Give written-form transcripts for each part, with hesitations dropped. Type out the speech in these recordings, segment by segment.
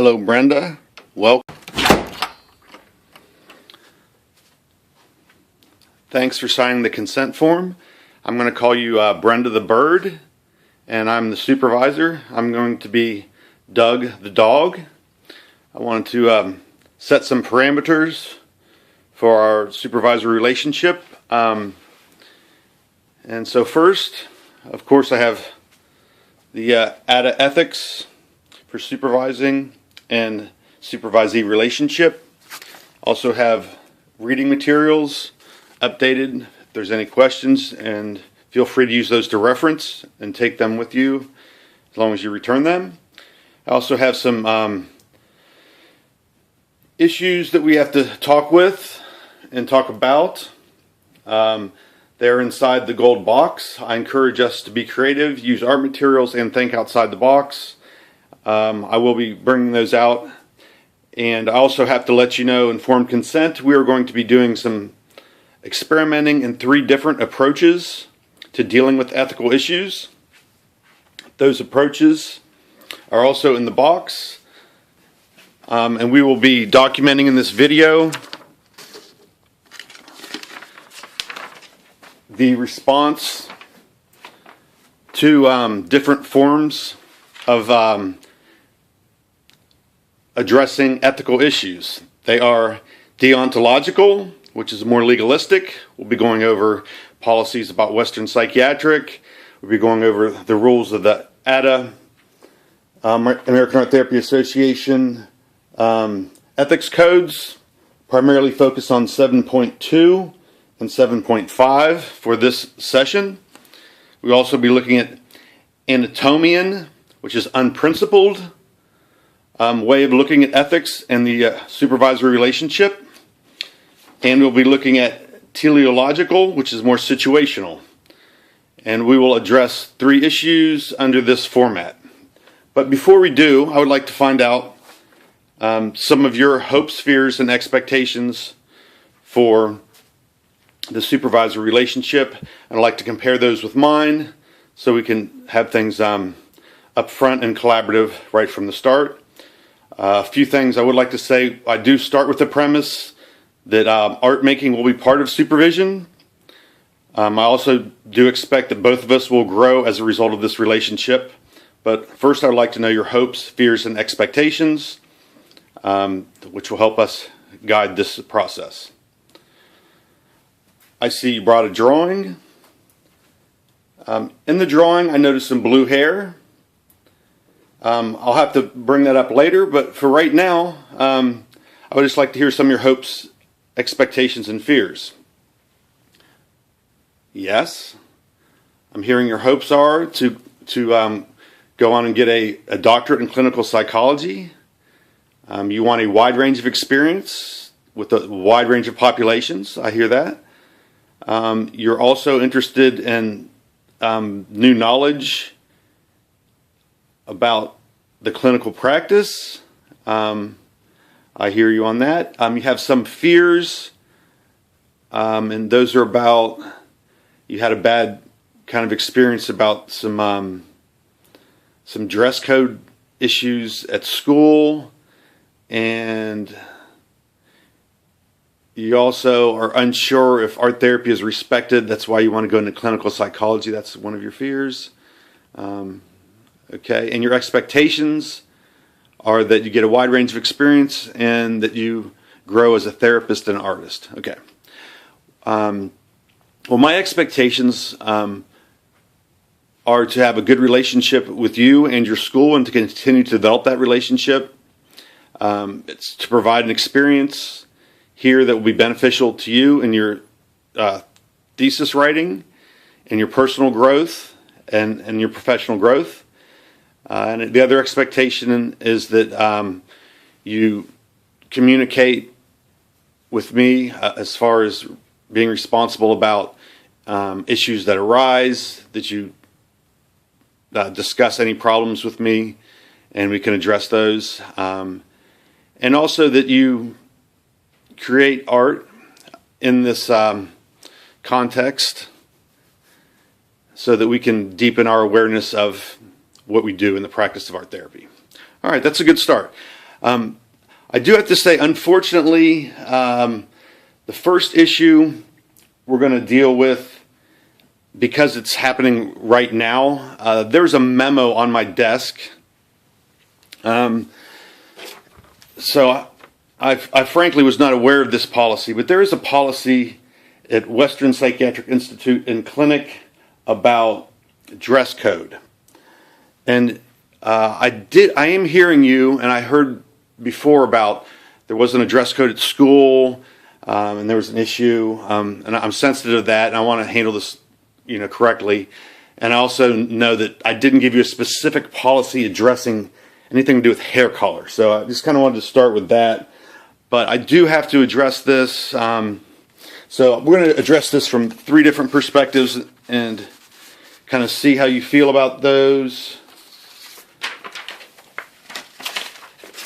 Hello, Brenda. Welcome. Thanks for signing the consent form. I'm going to call you Brenda the bird, and I'm the supervisor. I'm going to be Doug the dog. I wanted to set some parameters for our supervisor relationship. And so first, of course, I have the ADA ethics for supervising and supervisee relationship. Also have reading materials updated if there's any questions, and feel free to use those to reference and take them with you as long as you return them. I also have some issues that we have to talk with and talk about. They're inside the gold box. I encourage us to be creative, use art materials, and think outside the box. I will be bringing those out. And I also have to let you know, informed consent, we are going to be doing some experimenting in 3 different approaches to dealing with ethical issues. Those approaches are also in the box. And we will be documenting in this video the response to different forms of addressing ethical issues. They are deontological, which is more legalistic. We'll be going over policies about Western psychiatric. We'll be going over the rules of the ADA, American Art Therapy Association ethics codes, primarily focused on 7.2 and 7.5 for this session. We'll also be looking at anatomian, which is unprincipled way of looking at ethics and the supervisory relationship. And we'll be looking at teleological, which is more situational. And we will address 3 issues under this format. But before we do, I would like to find out some of your hopes, fears, and expectations for the supervisor relationship. I'd like to compare those with mine so we can have things upfront and collaborative right from the start. A few things I would like to say. I do start with the premise that art making will be part of supervision. I also do expect that both of us will grow as a result of this relationship. But first, I'd like to know your hopes, fears, and expectations, which will help us guide this process. I see you brought a drawing. In the drawing, I noticed some blue hair. I'll have to bring that up later, but for right now, I would just like to hear some of your hopes, expectations, and fears. Yes, I'm hearing your hopes are to go on and get a doctorate in clinical psychology. You want a wide range of experience with a wide range of populations. I hear that. You're also interested in new knowledge about the clinical practice. I hear you on that. You have some fears, and those are about, you had a bad kind of experience about some dress code issues at school, and you also are unsure if art therapy is respected. That's why you want to go into clinical psychology. That's one of your fears. Okay, and your expectations are that you get a wide range of experience and that you grow as a therapist and artist. Okay. Well, my expectations are to have a good relationship with you and your school and to continue to develop that relationship. It's to provide an experience here that will be beneficial to you in your thesis writing and your personal growth and your professional growth. And the other expectation is that you communicate with me as far as being responsible about issues that arise, that you discuss any problems with me and we can address those. And also that you create art in this context so that we can deepen our awareness of what we do in the practice of art therapy. All right, that's a good start. I do have to say, unfortunately, the first issue we're going to deal with, because it's happening right now, there's a memo on my desk. So I frankly was not aware of this policy, but there is a policy at Western Psychiatric Institute and Clinic about dress code. And I am hearing you, and I heard before about there wasn't a dress code at school, and there was an issue, and I'm sensitive to that, and I want to handle this, correctly. And I also know that I didn't give you a specific policy addressing anything to do with hair color. So I just kind of wanted to start with that. But I do have to address this. So we're going to address this from 3 different perspectives and kind of see how you feel about those.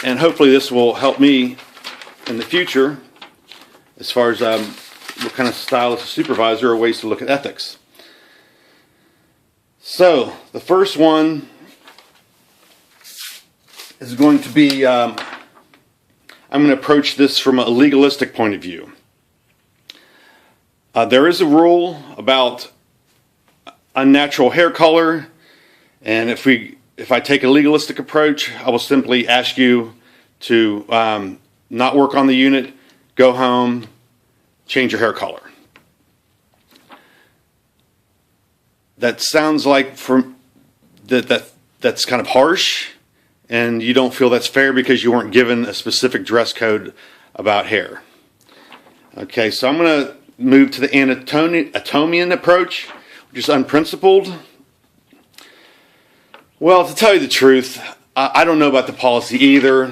And hopefully this will help me in the future as far as what kind of style as a supervisor or ways to look at ethics. So the first one is going to be, I'm going to approach this from a legalistic point of view. There is a rule about unnatural hair color, and if I take a legalistic approach, I will simply ask you to not work on the unit, go home, change your hair color. That sounds like that's kind of harsh, and you don't feel that's fair because you weren't given a specific dress code about hair. Okay, so I'm going to move to the Anatomian approach, which is unprincipled. Well, to tell you the truth, I don't know about the policy either.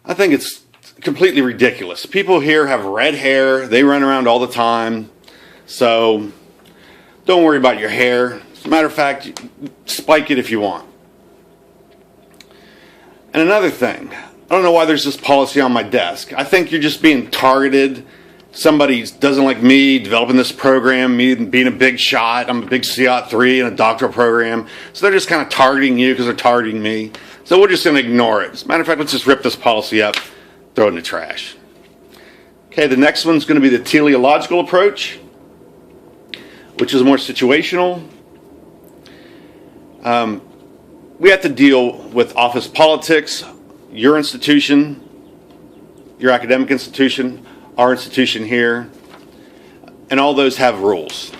I think it's completely ridiculous. People here have red hair. They run around all the time. So don't worry about your hair. As a matter of fact, spike it if you want. And another thing, I don't know why there's this policy on my desk. I think you're just being targeted. Somebody doesn't like me developing this program, me being a big shot. I'm a big CIOT3 in a doctoral program. So they're just kind of targeting you because they're targeting me. So we're just going to ignore it. As a matter of fact, let's just rip this policy up, throw it in the trash. Okay, the next one's going to be the teleological approach, which is more situational. We have to deal with office politics, your institution, your academic institution, our institution here, and all those have rules.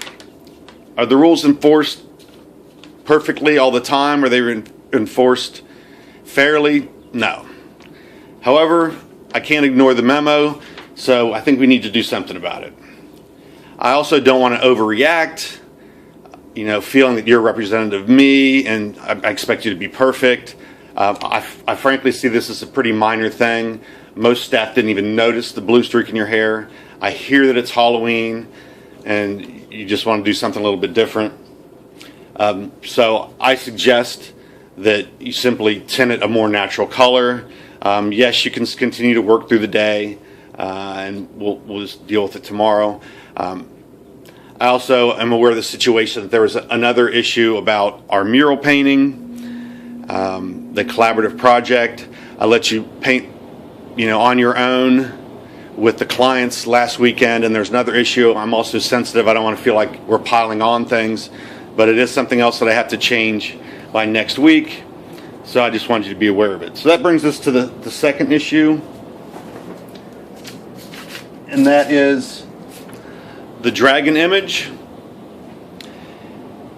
Are the rules enforced perfectly all the time? Are they enforced fairly? No. However, I can't ignore the memo, so I think we need to do something about it. I also don't want to overreact, feeling that you're a representative of me and I expect you to be perfect. I frankly see this as a pretty minor thing. Most staff didn't even notice the blue streak in your hair. I hear that it's Halloween and you just want to do something a little bit different. So I suggest that you simply tint it a more natural color. Yes, you can continue to work through the day and we'll just deal with it tomorrow. I also am aware of the situation that there was another issue about our mural painting, the collaborative project. I let you paint, on your own with the clients last weekend, and there's another issue. I'm also sensitive. I don't want to feel like we're piling on things, but it is something else that I have to change by next week. So I just wanted you to be aware of it. So that brings us to the second issue, and that is the dragon image.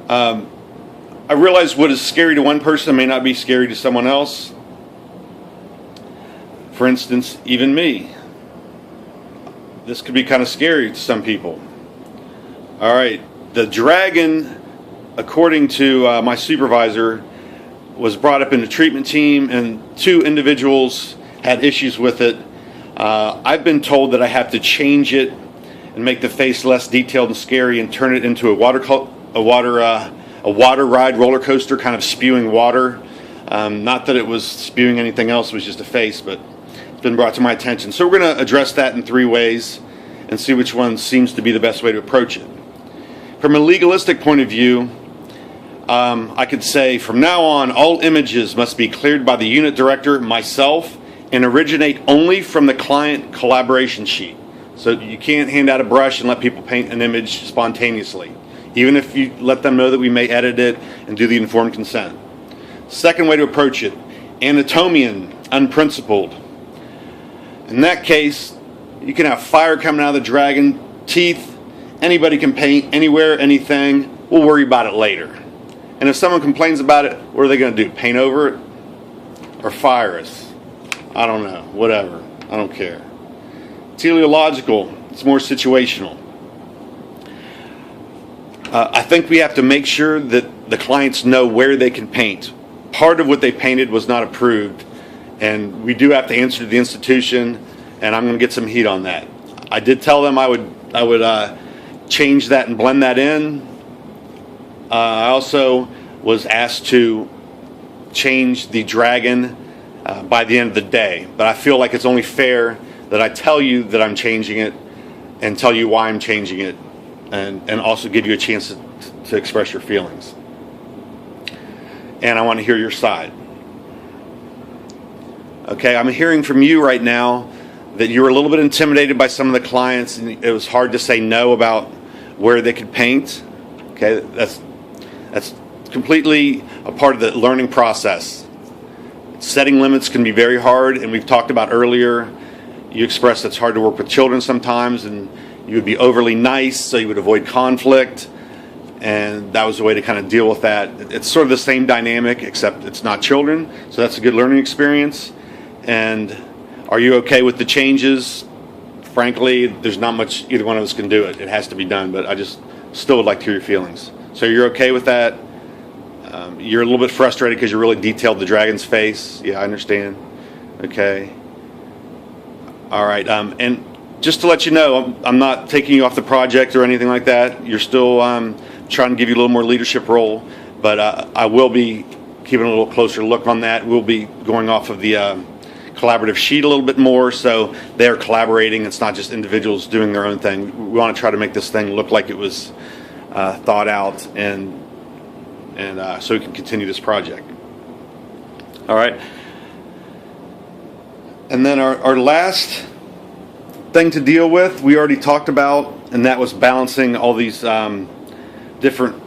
I realize what is scary to one person may not be scary to someone else. For instance, even me. This could be kind of scary to some people. All right, the dragon, according to my supervisor, was brought up in the treatment team, and 2 individuals had issues with it. I've been told that I have to change it and make the face less detailed and scary and turn it into a water ride roller coaster, kind of spewing water. Not that it was spewing anything else, it was just a face, but it's been brought to my attention. So we're going to address that in 3 ways and see which one seems to be the best way to approach it. From a legalistic point of view, I could say from now on, all images must be cleared by the unit director, myself, and originate only from the client collaboration sheet. So you can't hand out a brush and let people paint an image spontaneously, even if you let them know that we may edit it and do the informed consent. Second way to approach it, anatomian, unprincipled. In that case, you can have fire coming out of the dragon, teeth, anybody can paint anywhere, anything. We'll worry about it later. And if someone complains about it, what are they going to do? Paint over it? Or fire us? I don't know. Whatever. I don't care. Teleological. It's more situational. I think we have to make sure that the clients know where they can paint. Part of what they painted was not approved, and we do have to answer to the institution, and I'm going to get some heat on that. I did tell them I would change that and blend that in. I also was asked to change the dragon by the end of the day, but I feel like it's only fair that I tell you that I'm changing it and tell you why I'm changing it, and also give you a chance to express your feelings. And I want to hear your side. Okay, I'm hearing from you right now that you were a little bit intimidated by some of the clients, and it was hard to say no about where they could paint. Okay, that's completely a part of the learning process. Setting limits can be very hard, and we've talked about earlier, you expressed it's hard to work with children sometimes, and you would be overly nice so you would avoid conflict, and that was a way to kind of deal with that. It's sort of the same dynamic, except it's not children, so that's a good learning experience. And are you okay with the changes? Frankly, there's not much either one of us can do it. It has to be done, but I just still would like to hear your feelings. So you're okay with that? You're a little bit frustrated because you really detailed the dragon's face. Yeah, I understand. Okay. All right. And just to let you know, I'm not taking you off the project or anything like that. You're still trying to give you a little more leadership role, but I will be keeping a little closer look on that. We'll be going off of the collaborative sheet a little bit more, so they're collaborating. It's not just individuals doing their own thing. We want to try to make this thing look like it was thought out, and so we can continue this project. All right. And then our last thing to deal with, we already talked about, and that was balancing all these different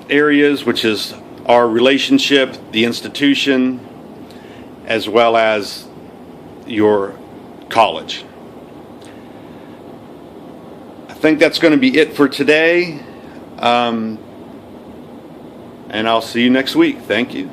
areas, which is our relationship, the institution, as well as your college. I think that's going to be it for today. And I'll see you next week. Thank you.